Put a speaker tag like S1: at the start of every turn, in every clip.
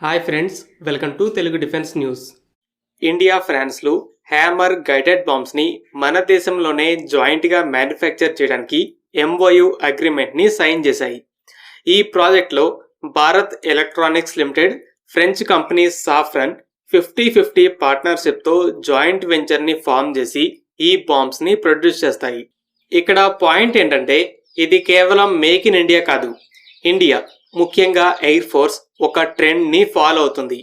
S1: Hi friends, welcome to Telugu defence news. India, ఫ్రాన్స్లు Hammer guided బాంబ్స్ని మన దేశంలోనే జాయింట్గా మ్యానుఫ్యాక్చర్ చేయడానికి ఎంఓయు అగ్రిమెంట్ని సైన్ చేశాయి. ఈ ప్రాజెక్ట్లో Bharat Electronics Limited, French company Safran 50-50 పార్ట్నర్షిప్తో జాయింట్ వెంచర్ని ఫామ్ చేసి ఈ బాంబ్స్ని ప్రొడ్యూస్ చేస్తాయి. ఇక్కడ పాయింట్ ఏంటంటే ఇది కేవలం మేక్ ఇన్ ఇండియా కాదు, ఇండియా ముఖ్యంగా ఎయిర్ ఫోర్స్ ఒక ట్రెండ్ని ఫాలో అవుతుంది.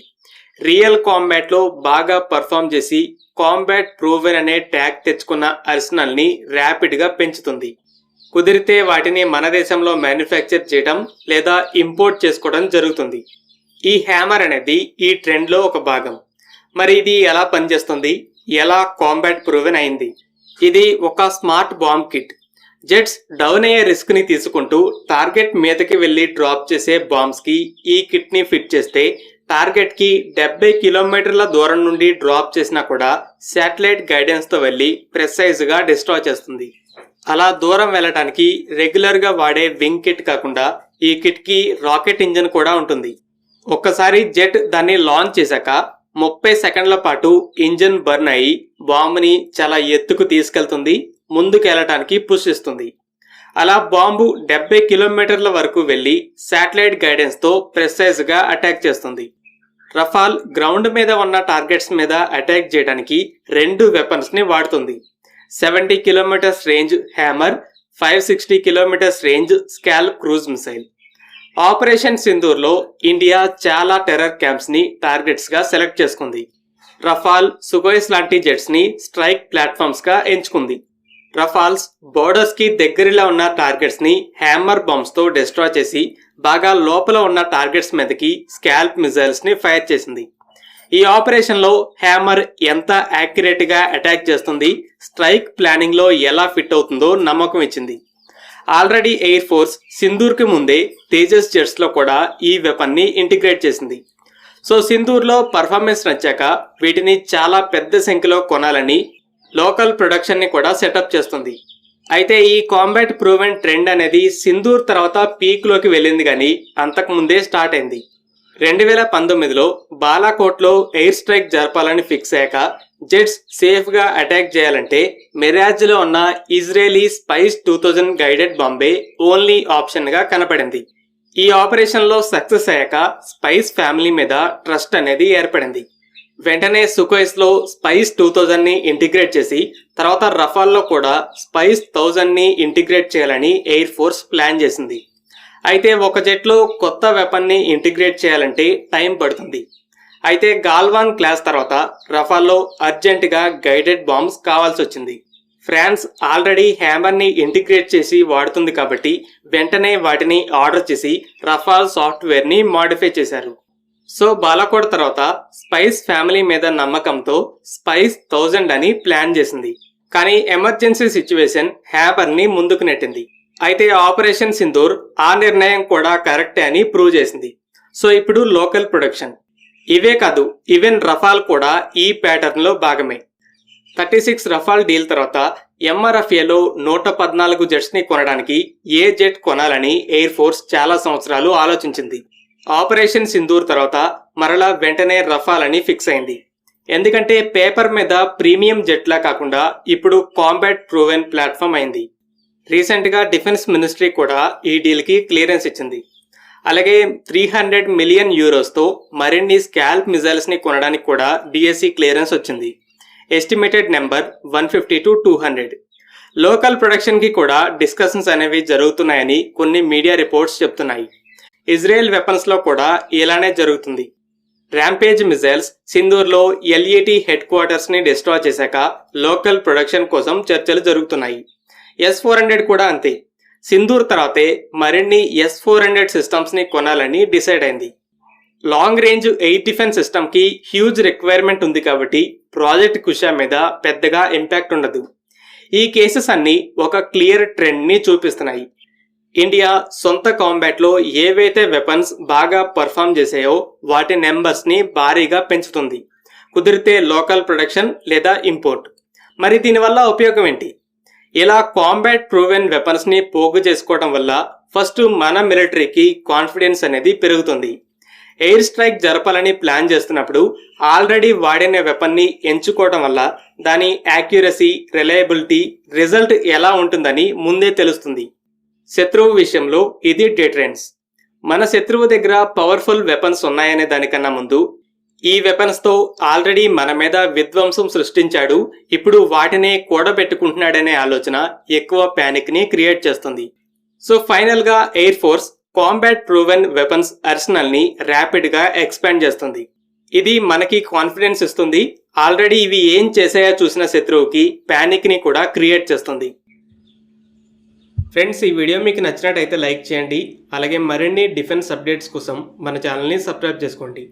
S1: రియల్ కాంబాట్లో బాగా పర్ఫామ్ చేసి కాంబాట్ ప్రూవెన్ అనే ట్యాగ్ తెచ్చుకున్న ఆర్సెనల్ని ర్యాపిడ్గా పెంచుతుంది. కుదిరితే వాటిని మన దేశంలో మ్యానుఫ్యాక్చర్ చేయడం లేదా ఇంపోర్ట్ చేసుకోవడం జరుగుతుంది. ఈ హ్యామర్ అనేది ఈ ట్రెండ్లో ఒక భాగం. మరి ఇది ఎలా పనిచేస్తుంది, ఎలా కాంబాట్ ప్రూవెన్ అయింది? ఇది ఒక smart bomb kit. Jets down అయ్యే రిస్క్ ని తీసుకుంటూ టార్గెట్ మీదకి వెళ్లి డ్రాప్ చేసే బాంబ్స్ కి ఈ కిట్ ని ఫిట్ చేస్తే టార్గెట్ కి 70 కిలోమీటర్ల దూరం నుండి డ్రాప్ చేసినా కూడా శాటిలైట్ గైడెన్స్ తో వెళ్లి ప్రెసైజ్ గా డిస్ట్రాయ్ చేస్తుంది. అలా దూరం వెళ్ళటానికి రెగ్యులర్ గా వాడే వింగ్ కిట్ కాకుండా ఈ కిట్ కి రాకెట్ ఇంజిన్ కూడా ఉంటుంది. ఒక్కసారి జెట్ దాన్ని లాంచ్ చేశాక 30 సెకండ్ల పాటు ఇంజిన్ బర్న్ అయ్యి బాంబుని చాలా ఎత్తుకు తీసుకెళ్తుంది, ముందుకు వెళ్ళటానికి పుష్ ఇస్తుంది. అలా బాంబు 70 కిలోమీటర్ల వరకు వెళ్లి శాటిలైట్ గైడెన్స్ తో ప్రెసైజ్ గా అటాక్ చేస్తుంది. రఫాల్ గ్రౌండ్ మీద ఉన్న టార్గెట్స్ మీద అటాక్ చేయడానికి 2 వెపన్స్ ని వాడుతుంది. 70 kilometres range Hammer, 560 kilometres range SCALP cruise missile. Operation సింధూర్లో ఇండియా చాలా టెర్రర్ క్యాంప్స్ ని టార్గెట్స్ గా సెలెక్ట్ చేసుకుంది. రఫాల్, సుఖోయిస్ లాంటి జెట్స్ ని స్ట్రైక్ ప్లాట్ఫామ్స్ గా ఎంచుకుంది. రఫాల్స్ బోర్డర్స్ కి దగ్గరలో ఉన్న టార్గెట్స్ ని హ్యామర్ బాంబ్స్ తో డిస్ట్రాయ్ చేసి బాగా లోపల ఉన్న టార్గెట్స్ మీదకి స్కాల్ప్ మిజైల్స్ ని ఫైర్ చేసింది. ఈ ఆపరేషన్ లో హ్యామర్ ఎంత యాక్యురేట్ గా అటాక్ చేస్తుంది, స్ట్రైక్ ప్లానింగ్ లో ఎలా ఫిట్ అవుతుందో నమ్మకం ఇచ్చింది. ఆల్రెడీ ఎయిర్ ఫోర్స్ సింధూర్ కి ముందే తేజస్ జెట్స్ లో కూడా ఈ వెపన్ ని ఇంటిగ్రేట్ చేసింది. సో సింధూర్లో పర్ఫార్మెన్స్ నచ్చాక వీటిని చాలా పెద్ద సంఖ్యలో కొనాలని లోకల్ ప్రొడక్షన్ ని కూడా సెటప్ చేస్తుంది. అయితే ఈ కాంబాట్ ప్రూవెన్ ట్రెండ్ అనేది సింధూర్ తర్వాత పీక్ లోకి వెళ్ళింది, కానీ అంతకు ముందే స్టార్ట్ అయింది. 2019లో బాలాకోట్లో ఎయిర్ స్ట్రైక్ జరపాలని ఫిక్స్ అయ్యాక జెట్స్ సేఫ్ గా అటాక్ చేయాలంటే మిరాజ్ లో ఉన్న Israeli spice 2000 guided Bombay only option గా కనపడింది. ఈ ఆపరేషన్ లో సక్సెస్ అయ్యాక స్పైస్ ఫ్యామిలీ మీద ట్రస్ట్ అనేది ఏర్పడింది. వెంటనే సుఖోయిస్ లో స్పైస్ 2000 ని ఇంటిగ్రేట్ చేసి తర్వాత రఫాల్లో కూడా స్పైస్ 1000 ని ఇంటిగ్రేట్ చేయాలని ఎయిర్ ఫోర్స్ ప్లాన్ చేసింది. అయితే ఒక జెట్లో కొత్త వెపన్ ని ఇంటిగ్రేట్ చేయాలంటే టైం పడుతుంది. అయితే గాల్వాన్ క్లాస్ తర్వాత రఫాల్లో అర్జెంట్ గా గైడెడ్ బాంబ్స్ కావాల్సి వచ్చింది. ఫ్రాన్స్ ఆల్రెడీ హ్యామర్ ని ఇంటిగ్రేట్ చేసి వాడుతుంది కాబట్టి వెంటనే వాటిని ఆర్డర్ చేసి రఫాల్ సాఫ్ట్వేర్ ని మాడిఫై చేశారు. సో బాలాకోట్ తర్వాత స్పైస్ ఫ్యామిలీ మీద నమ్మకంతో స్పైస్ 1000 అని ప్లాన్ చేసింది. కానీ ఎమర్జెన్సీ సిచ్యువేషన్ హ్యామర్ ని ముందుకు నెట్టింది. అయితే ఆపరేషన్ సింధూర్ ఆ నిర్ణయం కూడా కరెక్టే అని ప్రూవ్ చేసింది. సో ఇప్పుడు లోకల్ ప్రొడక్షన్. ఇవే కాదు, ఈవెన్ రఫాల్ కూడా ఈ ప్యాటర్న్ లో భాగమే. 36 రఫాల్ డీల్ తర్వాత ఎంఆర్ఎఫ్ఏలో 114 జెట్స్ ని కొనడానికి ఏ జెట్ కొనాలని ఎయిర్ ఫోర్స్ చాలా సంవత్సరాలు ఆలోచించింది. ఆపరేషన్ సింధూర్ తర్వాత మరలా వెంటనే రఫాల్ అని ఫిక్స్ అయింది. ఎందుకంటే పేపర్ మీద ప్రీమియం జెట్లా కాకుండా ఇప్పుడు కాంబాట్ ప్రూవెన్ ప్లాట్ఫామ్ అయింది. రీసెంట్ గా డిఫెన్స్ మినిస్ట్రీ కూడా ఈ డీల్ కి క్లియరెన్స్ ఇచ్చింది. అలాగే 300 మిలియన్ యూరోస్తో మరిన్ని స్కాల్ప్ మిజైల్స్ ని కొనడానికి కూడా డిఎస్సి క్లియరెన్స్ వచ్చింది. Estimated number 150 to 200. Local production కి కూడా డిస్కషన్స్ అనేవి జరుగుతున్నాయని కొన్ని మీడియా రిపోర్ట్స్ చెప్తున్నాయి. ఇజ్రాయెల్ వెపన్స్ లో కూడా ఇలానే జరుగుతుంది. ర్యాంపేజ్ మిజైల్స్ సింధూర్లో ఎల్ఏటి హెడ్ క్వార్టర్స్ ని డిస్ట్రాయ్ చేశాక లోకల్ ప్రొడక్షన్ కోసం చర్చలు జరుగుతున్నాయి. S-400 కూడా అంతే. సింధూర్ తర్వాతే మరిన్ని S-400 సిస్టమ్స్ ని కొనాలని డిసైడ్ అయింది. Long range air defence system కి హ్యూజ్ రిక్వైర్మెంట్ ఉంది కాబట్టి ప్రాజెక్ట్ కుషా మీద పెద్దగా ఇంపాక్ట్ ఉండదు. ఈ కేసెస్ అన్ని ఒక క్లియర్ ట్రెండ్ ని చూపిస్తున్నాయి. ఇండియా సొంత కాంబాట్ లో ఏవైతే వెపన్స్ బాగా పర్ఫామ్ చేసాయో వాటి నెంబర్స్ ని భారీగా పెంచుతుంది. కుదిరితే లోకల్ ప్రొడక్షన్ లేదా ఇంపోర్ట్. మరి దీనివల్ల ఉపయోగం ఏంటి? ఇలా కాంబాట్ ప్రూవెన్ వెపన్స్ ని పోగు చేసుకోవడం వల్ల ఫస్ట్ మన మిలిటరీకి కాన్ఫిడెన్స్ అనేది పెరుగుతుంది. ఎయిర్ స్ట్రైక్ జరపాలని ప్లాన్ చేస్తున్నప్పుడు ఆల్రెడీ వాడిన వెపన్ని ఎంచుకోవడం వల్ల దాని యాక్యురసీ, రిలయబిలిటీ, రిజల్ట్ ఎలా ఉంటుందని ముందే తెలుస్తుంది. శత్రువు విషయంలో ఇది డిటరెన్స్. మన శత్రువు దగ్గర పవర్ఫుల్ వెపన్స్ ఉన్నాయనే దానికన్నా ముందు ఈ వెపన్స్ తో ఆల్రెడీ మన మీద విధ్వంసం సృష్టించాడు, ఇప్పుడు వాటినే కూడబెట్టుకుంటున్నాడనే ఆలోచన ఎక్కువ ప్యానిక్ ని క్రియేట్ చేస్తుంది. సో ఫైనల్ గా air force combat proven weapons arsenal ని ర్యాపిడ్ గా ఎక్స్పాండ్ చేస్తుంది. ఇది మనకి కాన్ఫిడెన్స్ ఇస్తుంది. ఆల్రెడీ ఇవి ఏం చేసాయో చూసిన శత్రువుకి ప్యానిక్ ని కూడా క్రియేట్ చేస్తుంది. ఫ్రెండ్స్, ఈ వీడియో మీకు నచ్చినట్టయితే లైక్ చేయండి. అలాగే మరిన్ని డిఫెన్స్ అప్డేట్స్ కోసం మన ఛానల్ని సబ్స్క్రైబ్ చేసుకోండి.